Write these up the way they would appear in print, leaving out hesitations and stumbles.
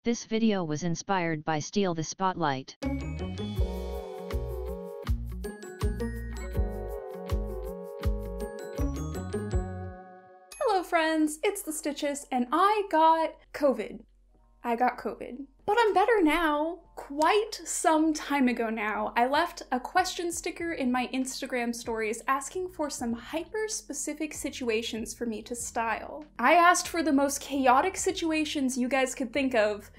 This video was inspired by Steal the Spotlight. Hello friends, it's the Stitches, and I got COVID. But I'm better now. Quite some time ago now, I left a question sticker in my Instagram stories asking for some hyper-specific situations for me to style. I asked for the most chaotic situations you guys could think of,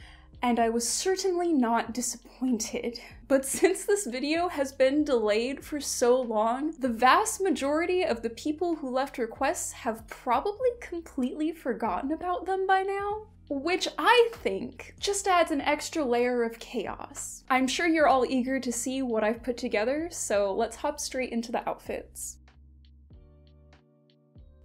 and I was certainly not disappointed. But since this video has been delayed for so long, the vast majority of the people who left requests have probably completely forgotten about them by now. Which I think just adds an extra layer of chaos. I'm sure you're all eager to see what I've put together, so let's hop straight into the outfits.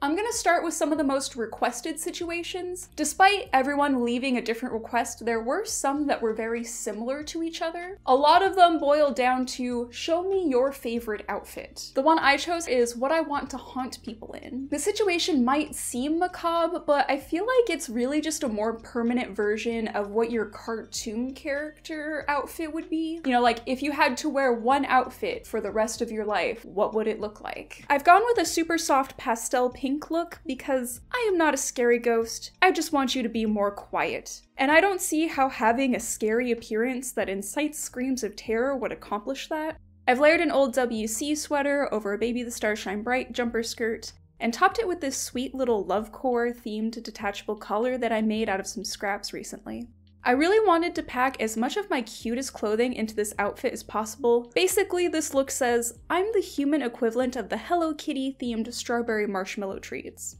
I'm gonna start with some of the most requested situations. Despite everyone leaving a different request, there were some that were very similar to each other. A lot of them boiled down to, show me your favorite outfit. The one I chose is what I want to haunt people in. The situation might seem macabre, but I feel like it's really just a more permanent version of what your cartoon character outfit would be. You know, like if you had to wear one outfit for the rest of your life, what would it look like? I've gone with a super soft pastel pink look because I am not a scary ghost. I just want you to be more quiet. And I don't see how having a scary appearance that incites screams of terror would accomplish that. I've layered an old WC sweater over a Baby the Stars Shine Bright jumper skirt and topped it with this sweet little lovecore themed detachable collar that I made out of some scraps recently. I really wanted to pack as much of my cutest clothing into this outfit as possible. Basically, this look says, I'm the human equivalent of the Hello Kitty themed strawberry marshmallow treats.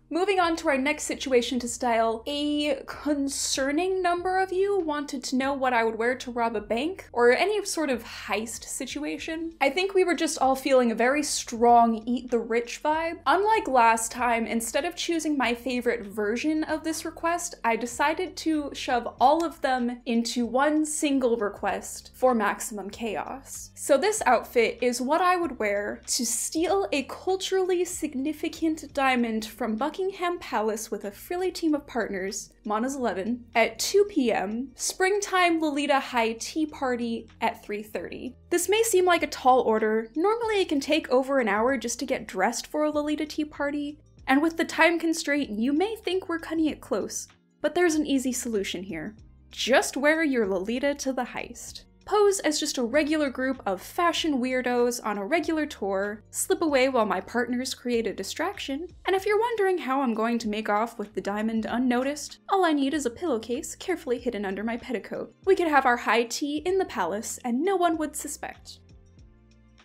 Moving on to our next situation to style, a concerning number of you wanted to know what I would wear to rob a bank or any sort of heist situation. I think we were just all feeling a very strong eat the rich vibe. Unlike last time, instead of choosing my favorite version of this request, I decided to shove all of them into one single request for maximum chaos. So this outfit is what I would wear to steal a culturally significant diamond from Buckingham Palace with a frilly team of partners, Mana's 11, at 2 p.m., springtime Lolita high tea party at 3:30. This may seem like a tall order. Normally it can take over an hour just to get dressed for a Lolita tea party, and with the time constraint, you may think we're cutting it close, but there's an easy solution here. Just wear your Lolita to the heist. Pose as just a regular group of fashion weirdos on a regular tour, slip away while my partners create a distraction, and if you're wondering how I'm going to make off with the diamond unnoticed, all I need is a pillowcase carefully hidden under my petticoat. We could have our high tea in the palace and no one would suspect.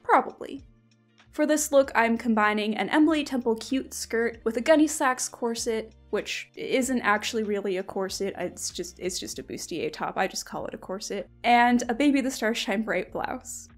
Probably. For this look, I'm combining an Emily Temple cute skirt with a gunny sax corset, which isn't actually really a corset, it's just a bustier top, I just call it a corset, and a Baby the Stars Shine Bright blouse.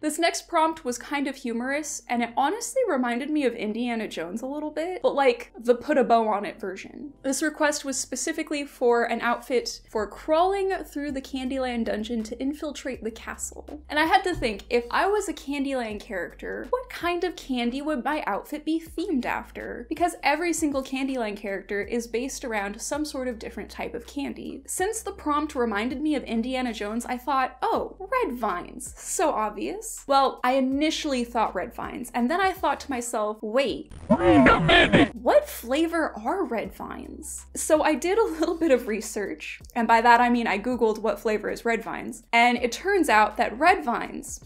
This next prompt was kind of humorous, and it honestly reminded me of Indiana Jones a little bit, but like the put a bow on it version. This request was specifically for an outfit for crawling through the Candyland dungeon to infiltrate the castle. And I had to think, if I was a Candyland character, what kind of candy would my outfit be themed after? Because every single Candyland character is based around some sort of different type of candy. Since the prompt reminded me of Indiana Jones, I thought, oh, red vines, so obvious. Well, I initially thought red vines, and then I thought to myself, wait a minute, what flavor are red vines? So I did a little bit of research, and by that I mean I googled what flavor is red vines, and it turns out that red vines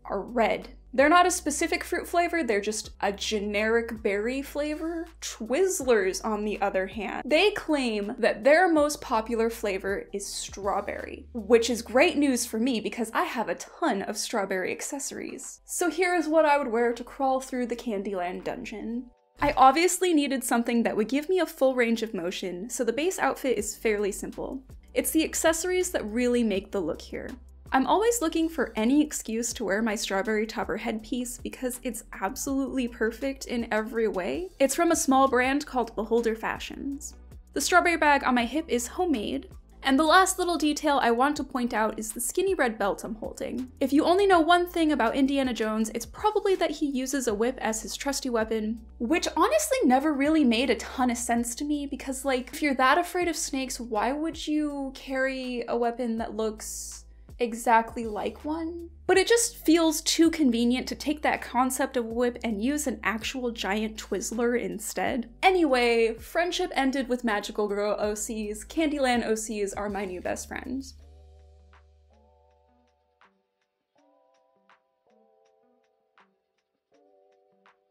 are red. They're not a specific fruit flavor, they're just a generic berry flavor. Twizzlers, on the other hand, they claim that their most popular flavor is strawberry, which is great news for me because I have a ton of strawberry accessories. So here is what I would wear to crawl through the Candyland dungeon. I obviously needed something that would give me a full range of motion, so the base outfit is fairly simple. It's the accessories that really make the look here. I'm always looking for any excuse to wear my strawberry topper headpiece because it's absolutely perfect in every way. It's from a small brand called Beholder Fashions. The strawberry bag on my hip is homemade, And the last little detail I want to point out is the skinny red belt I'm holding. If you only know one thing about Indiana Jones, it's probably that he uses a whip as his trusty weapon, which honestly never really made a ton of sense to me because, like, if you're that afraid of snakes, why would you carry a weapon that looks exactly like one? But it just feels too convenient to take that concept of a whip and use an actual giant Twizzler instead. Anyway, friendship ended with Magical Girl OCs. Candyland OCs are my new best friends.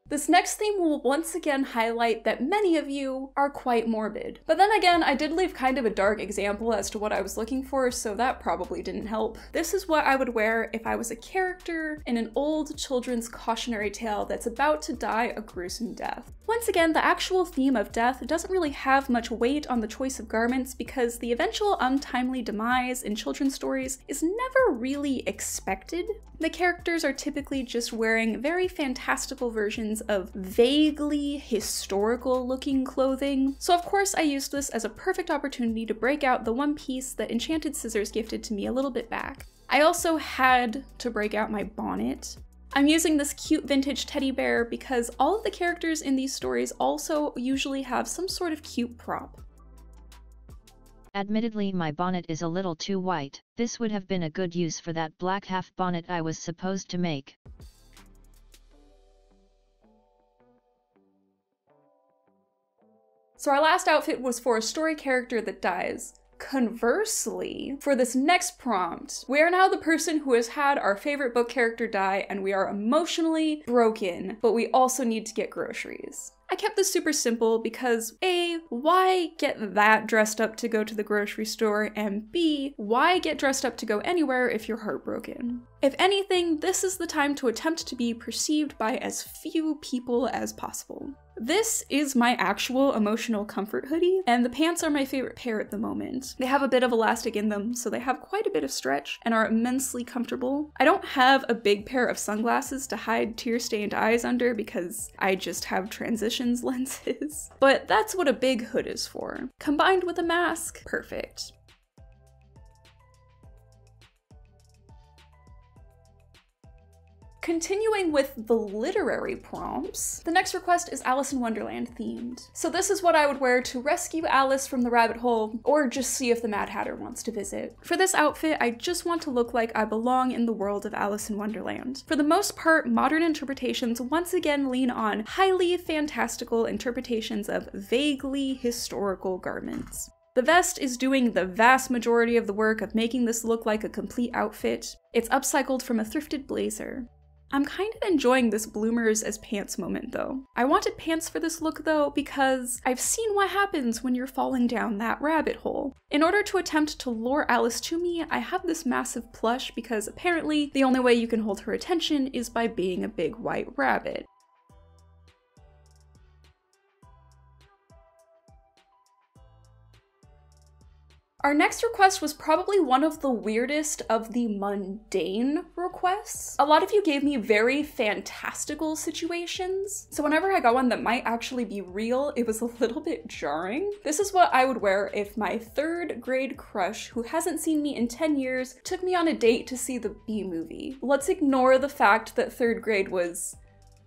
This next theme will once again highlight that many of you are quite morbid. But then again, I did leave kind of a dark example as to what I was looking for, so that probably didn't help. This is what I would wear if I was a character in an old children's cautionary tale that's about to die a gruesome death. Once again, the actual theme of death doesn't really have much weight on the choice of garments because the eventual untimely demise in children's stories is never really expected. The characters are typically just wearing very fantastical versions of vaguely historical looking clothing. So of course I used this as a perfect opportunity to break out the one piece that Enchanted Scissors gifted to me a little bit back. I also had to break out my bonnet. I'm using this cute vintage teddy bear because all of the characters in these stories also usually have some sort of cute prop. Admittedly, my bonnet is a little too white. This would have been a good use for that black half bonnet I was supposed to make. So our last outfit was for a story character that dies. Conversely, for this next prompt, we are now the person who has had our favorite book character die and we are emotionally broken, but we also need to get groceries. I kept this super simple because A, why get that dressed up to go to the grocery store, and B, why get dressed up to go anywhere if you're heartbroken? If anything, this is the time to attempt to be perceived by as few people as possible. This is my actual emotional comfort hoodie, and the pants are my favorite pair at the moment. They have a bit of elastic in them, so they have quite a bit of stretch and are immensely comfortable. I don't have a big pair of sunglasses to hide tear-stained eyes under because I just have transitions lenses, but that's what a big hood is for. Combined with a mask, perfect. Continuing with the literary prompts, the next request is Alice in Wonderland themed. So this is what I would wear to rescue Alice from the rabbit hole, or just see if the Mad Hatter wants to visit. For this outfit, I just want to look like I belong in the world of Alice in Wonderland. For the most part, modern interpretations once again lean on highly fantastical interpretations of vaguely historical garments. The vest is doing the vast majority of the work of making this look like a complete outfit. It's upcycled from a thrifted blazer. I'm kind of enjoying this bloomers as pants moment though. I wanted pants for this look though because I've seen what happens when you're falling down that rabbit hole. In order to attempt to lure Alice to me, I have this massive plush because apparently the only way you can hold her attention is by being a big white rabbit. Our next request was probably one of the weirdest of the mundane requests. A lot of you gave me very fantastical situations, so whenever I got one that might actually be real, it was a little bit jarring. This is what I would wear if my third grade crush, who hasn't seen me in 10 years, took me on a date to see the Bee Movie. Let's ignore the fact that third grade was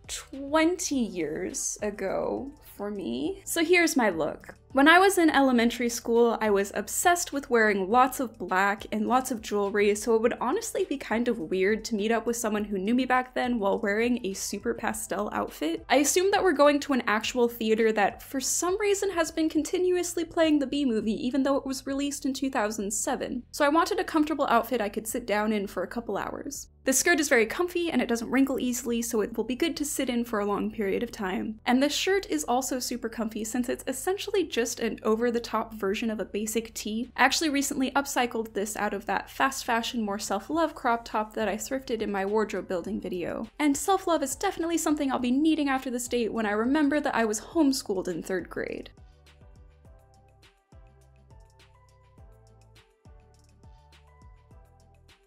20 years ago for me. So here's my look. When I was in elementary school, I was obsessed with wearing lots of black and lots of jewelry, so it would honestly be kind of weird to meet up with someone who knew me back then while wearing a super pastel outfit. I assumed that we're going to an actual theater that for some reason has been continuously playing the Bee Movie even though it was released in 2007. So I wanted a comfortable outfit I could sit down in for a couple hours. The skirt is very comfy and it doesn't wrinkle easily, so it will be good to sit in for a long period of time. And this shirt is also super comfy since it's essentially just an over-the-top version of a basic tee. I actually recently upcycled this out of that fast fashion, more self-love crop top that I thrifted in my wardrobe building video. And self-love is definitely something I'll be needing after this date when I remember that I was homeschooled in third grade.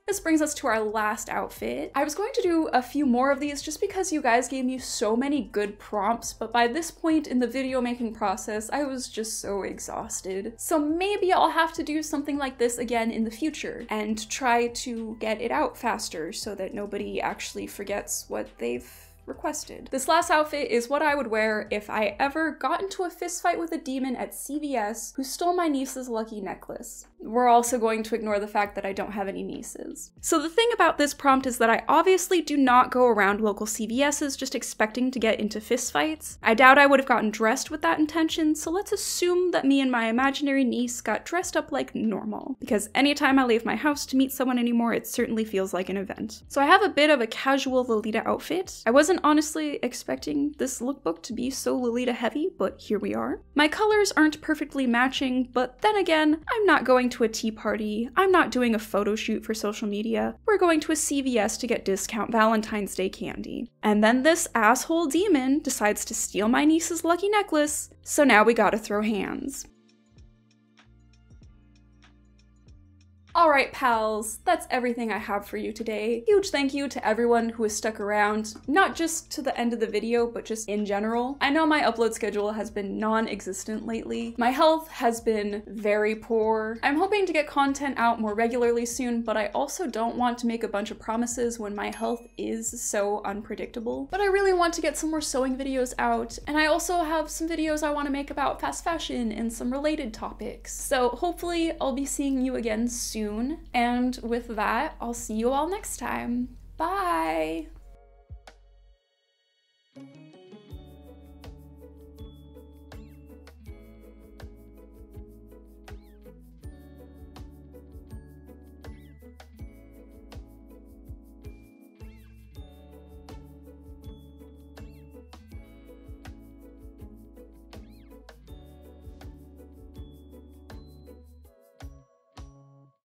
This brings us to our last outfit. I was going to do a few more of these just because you guys gave me so many good prompts, but by this point in the video making process, I was just so exhausted. So maybe I'll have to do something like this again in the future and try to get it out faster so that nobody actually forgets what they've requested. This last outfit is what I would wear if I ever got into a fist fight with a demon at CVS who stole my niece's lucky necklace. We're also going to ignore the fact that I don't have any nieces. So the thing about this prompt is that I obviously do not go around local CVS's just expecting to get into fist fights. I doubt I would have gotten dressed with that intention, so let's assume that me and my imaginary niece got dressed up like normal, because anytime I leave my house to meet someone anymore, it certainly feels like an event. So I have a bit of a casual Lolita outfit. I wasn't honestly expecting this lookbook to be so Lolita heavy, but here we are. My colors aren't perfectly matching, but then again, I'm not going to a tea party, I'm not doing a photo shoot for social media, we're going to a CVS to get discount Valentine's Day candy. And then this asshole demon decides to steal my niece's lucky necklace, so now we gotta throw hands. Alright pals, that's everything I have for you today. Huge thank you to everyone who has stuck around, not just to the end of the video, but just in general. I know my upload schedule has been non-existent lately. My health has been very poor. I'm hoping to get content out more regularly soon, but I also don't want to make a bunch of promises when my health is so unpredictable. But I really want to get some more sewing videos out, and I also have some videos I want to make about fast fashion and some related topics. So hopefully I'll be seeing you again soon. And with that, I'll see you all next time. Bye!